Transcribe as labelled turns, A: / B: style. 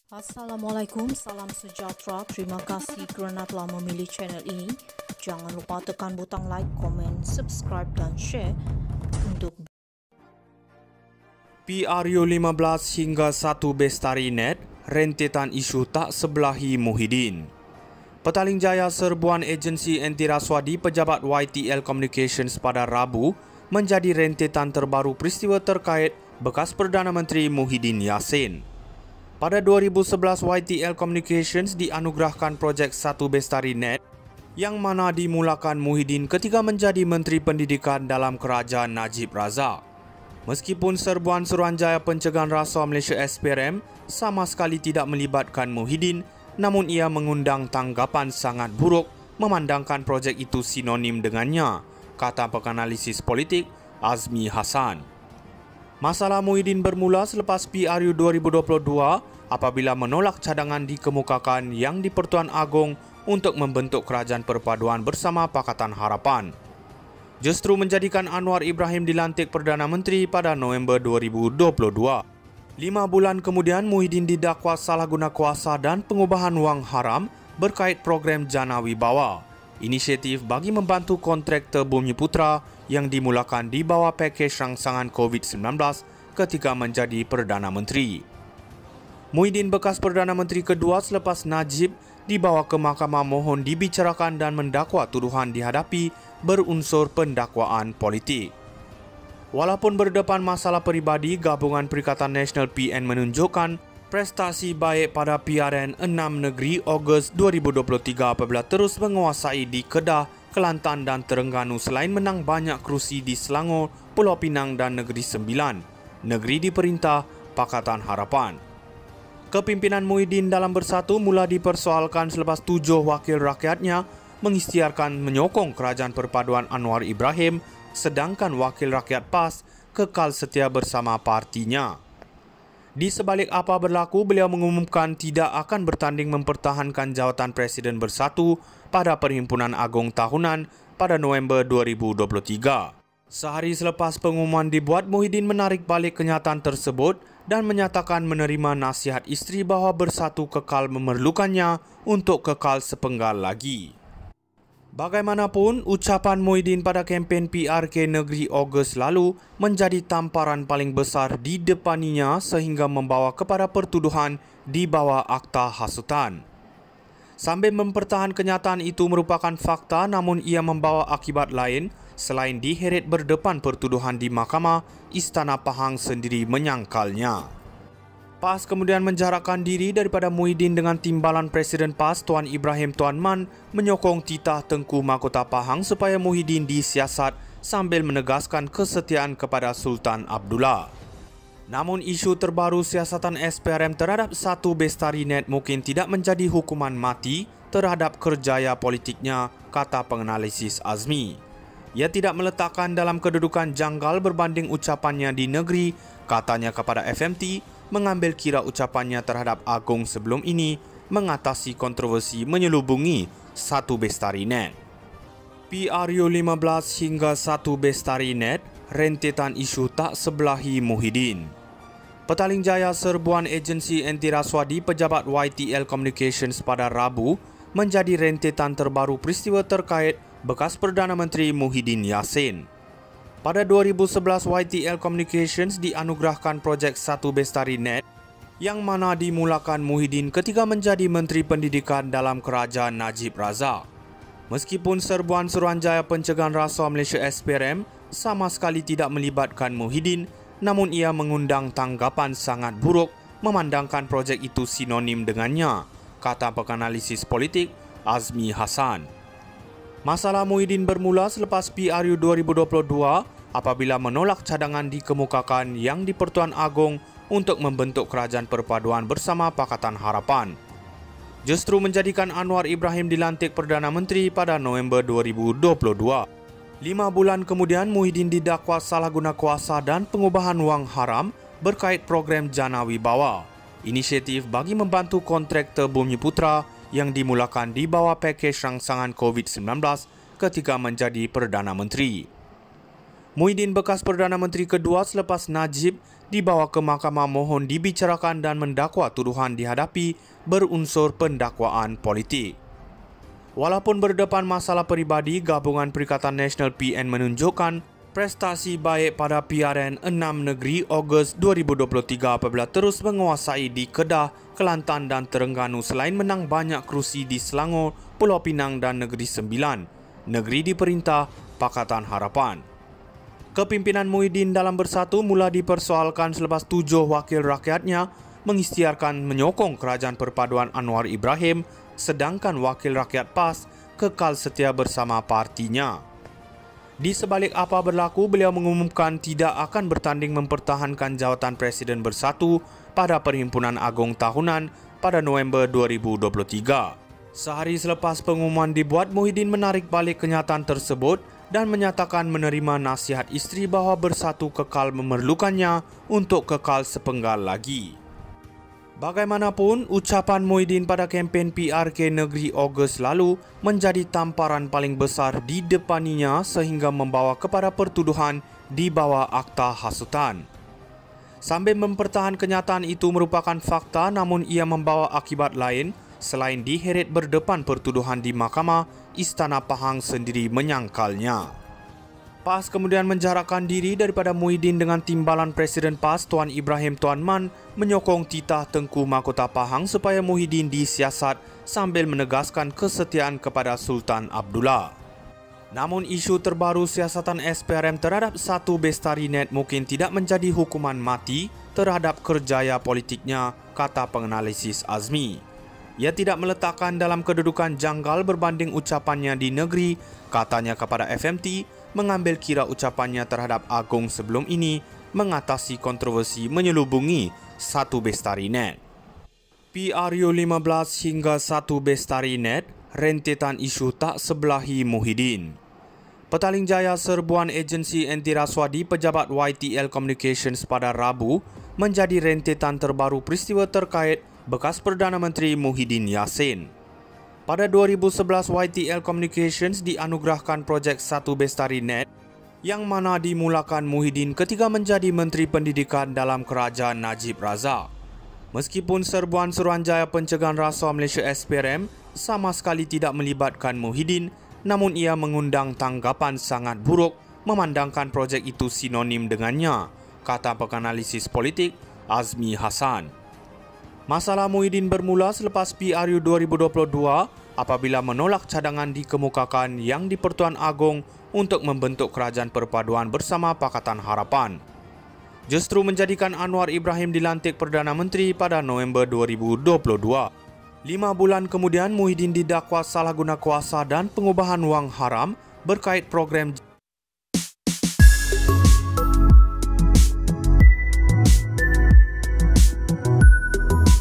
A: Assalamualaikum, salam sejahtera. Terima kasih kerana telah memilih channel ini. Jangan lupa tekan butang like, komen, subscribe dan share untuk
B: PRU 15 hingga 1 Bestari Net, rentetan isu tak sebelahi Muhyiddin. Petaling Jaya serbuan agensi anti rasuah pejabat YTL Communications pada Rabu menjadi rentetan terbaru peristiwa terkait bekas Perdana Menteri Muhyiddin Yassin. Pada 2011, YTL Communications dianugerahkan projek 1 Bestari Net yang mana dimulakan Muhyiddin ketika menjadi Menteri Pendidikan dalam kerajaan Najib Razak. Meskipun serbuan Suruhanjaya Pencegahan Rasuah Malaysia SPRM sama sekali tidak melibatkan Muhyiddin, namun ia mengundang tanggapan sangat buruk memandangkan projek itu sinonim dengannya, kata penganalisis politik Azmi Hassan. Masalah Muhyiddin bermula selepas PRU 2022 apabila menolak cadangan dikemukakan yang di-Pertuan Agong untuk membentuk kerajaan perpaduan bersama Pakatan Harapan. Justru menjadikan Anwar Ibrahim dilantik Perdana Menteri pada November 2022. 5 bulan kemudian Muhyiddin didakwa salah guna kuasa dan pengubahan wang haram berkait program Jana Wibawa, inisiatif bagi membantu kontraktor Bumiputra yang dimulakan di bawah pakej rangsangan COVID-19 ketika menjadi Perdana Menteri. Muhyiddin bekas Perdana Menteri kedua selepas Najib dibawa ke Mahkamah mohon dibicarakan dan mendakwa tuduhan dihadapi berunsur pendakwaan politik. Walaupun berdepan masalah peribadi, Gabungan Perikatan Nasional PN menunjukkan prestasi baik pada PRN 6 negeri Ogos 2023 apabila terus menguasai di Kedah, Kelantan dan Terengganu selain menang banyak kerusi di Selangor, Pulau Pinang dan Negeri Sembilan, negeri diperintah Pakatan Harapan. Kepimpinan Muhyiddin dalam Bersatu mula dipersoalkan selepas 7 wakil rakyatnya mengisytiharkan menyokong kerajaan perpaduan Anwar Ibrahim, sedangkan wakil rakyat PAS kekal setia bersama partinya. Di sebalik apa berlaku, beliau mengumumkan tidak akan bertanding mempertahankan jawatan Presiden Bersatu pada Perhimpunan Agong Tahunan pada November 2023. Sehari selepas pengumuman dibuat, Muhyiddin menarik balik kenyataan tersebut dan menyatakan menerima nasihat isteri bahawa Bersatu kekal memerlukannya untuk kekal sepenggal lagi. Bagaimanapun, ucapan Muhyiddin pada kempen PRK Negeri Ogos lalu menjadi tamparan paling besar di depaninya sehingga membawa kepada pertuduhan di bawah akta hasutan. Sambil mempertahankan kenyataan itu merupakan fakta, namun ia membawa akibat lain selain diheret berdepan pertuduhan di Mahkamah, Istana Pahang sendiri menyangkalnya. PAS kemudian menjarakkan diri daripada Muhyiddin dengan timbalan Presiden PAS Tuan Ibrahim Tuan Man menyokong titah Tengku Mahkota Pahang supaya Muhyiddin disiasat sambil menegaskan kesetiaan kepada Sultan Abdullah. Namun isu terbaru siasatan SPRM terhadap 1 Bestari Net mungkin tidak menjadi hukuman mati terhadap kerjaya politiknya, kata penganalisis Azmi. Ia tidak meletakkan dalam kedudukan janggal berbanding ucapannya di negeri, katanya kepada FMT, mengambil kira ucapannya terhadap Agong sebelum ini mengatasi kontroversi menyelubungi 1 Bestari Net. PRU 15 hingga 1 Bestari Net, rentetan isu tak sebelahi Muhyiddin. Petaling Jaya serbuan agensi anti rasuah pejabat YTL Communications pada Rabu menjadi rentetan terbaru peristiwa terkait bekas Perdana Menteri Muhyiddin Yassin. Pada 2011, YTL Communications dianugerahkan projek 1 Bestari Net yang mana dimulakan Muhyiddin ketika menjadi Menteri Pendidikan dalam kerajaan Najib Razak. Meskipun serbuan Suruhanjaya Pencegahan Rasuah Malaysia SPRM sama sekali tidak melibatkan Muhyiddin, namun ia mengundang tanggapan sangat buruk memandangkan projek itu sinonim dengannya, kata penganalisis politik Azmi Hassan. Masalah Muhyiddin bermula selepas PRU 2022 apabila menolak cadangan dikemukakan yang di-Pertuan Agong untuk membentuk kerajaan perpaduan bersama Pakatan Harapan. Justru menjadikan Anwar Ibrahim dilantik Perdana Menteri pada November 2022. 5 bulan kemudian Muhyiddin didakwa salah guna kuasa dan pengubahan wang haram berkait program Jana Wibawa, inisiatif bagi membantu kontraktor Bumiputra yang dimulakan di bawah pakej rangsangan COVID-19 ketika menjadi Perdana Menteri. Muhyiddin bekas Perdana Menteri kedua selepas Najib dibawa ke Mahkamah mohon dibicarakan dan mendakwa tuduhan dihadapi berunsur pendakwaan politik. Walaupun berdepan masalah peribadi, Gabungan Perikatan Nasional PN menunjukkan prestasi baik pada PRN 6 negeri Ogos 2023 apabila terus menguasai di Kedah, Kelantan dan Terengganu selain menang banyak kerusi di Selangor, Pulau Pinang dan Negeri Sembilan, negeri diperintah Pakatan Harapan. Kepimpinan Muhyiddin dalam Bersatu mula dipersoalkan selepas 7 wakil rakyatnya mengisytiharkan menyokong Kerajaan Perpaduan Anwar Ibrahim, sedangkan wakil rakyat PAS kekal setia bersama partinya. Di sebalik apa berlaku, beliau mengumumkan tidak akan bertanding mempertahankan jawatan Presiden Bersatu pada Perhimpunan Agung Tahunan pada November 2023. Sehari selepas pengumuman dibuat, Muhyiddin menarik balik kenyataan tersebut dan menyatakan menerima nasihat isteri bahawa Bersatu kekal memerlukannya untuk kekal sepenggal lagi. Bagaimanapun, ucapan Muhyiddin pada kempen PRK Negeri Ogos lalu menjadi tamparan paling besar di depaninya sehingga membawa kepada pertuduhan di bawah akta hasutan. Sambil mempertahan kenyataan itu merupakan fakta, namun ia membawa akibat lain selain diheret berdepan pertuduhan di Mahkamah. Istana Pahang sendiri menyangkalnya. PAS kemudian menjarakkan diri daripada Muhyiddin dengan timbalan Presiden PAS Tuan Ibrahim Tuan Man menyokong titah Tengku Mahkota Pahang supaya Muhyiddin disiasat sambil menegaskan kesetiaan kepada Sultan Abdullah. Namun isu terbaru siasatan SPRM terhadap Satu Bestarinet mungkin tidak menjadi hukuman mati terhadap kerjaya politiknya, kata penganalisis Azmi. Ia tidak meletakkan dalam kedudukan janggal berbanding ucapannya di negeri, katanya kepada FMT, mengambil kira ucapannya terhadap Agong sebelum ini mengatasi kontroversi menyelubungi Satu Bestarinet. PRU 15 hingga Satu Bestarinet, rentetan isu tak sebelahi Muhyiddin. Petaling Jaya serbuan agensi anti rasuah di pejabat YTL Communications pada Rabu menjadi rentetan terbaru peristiwa terkait bekas Perdana Menteri Muhyiddin Yassin. Pada 2011, YTL Communications dianugerahkan projek Satu Bestarinet yang mana dimulakan Muhyiddin ketika menjadi Menteri Pendidikan dalam Kerajaan Najib Razak. Meskipun serbuan Suruhanjaya Pencegahan Rasuah Malaysia SPRM sama sekali tidak melibatkan Muhyiddin, namun ia mengundang tanggapan sangat buruk memandangkan projek itu sinonim dengannya, kata penganalisis politik Azmi Hassan. Masalah Muhyiddin bermula selepas PRU 2022 apabila menolak cadangan dikemukakan yang di-Pertuan Agong untuk membentuk Kerajaan Perpaduan bersama Pakatan Harapan. Justru menjadikan Anwar Ibrahim dilantik Perdana Menteri pada November 2022. 5 bulan kemudian, Muhyiddin didakwa salah guna kuasa dan pengubahan wang haram berkait program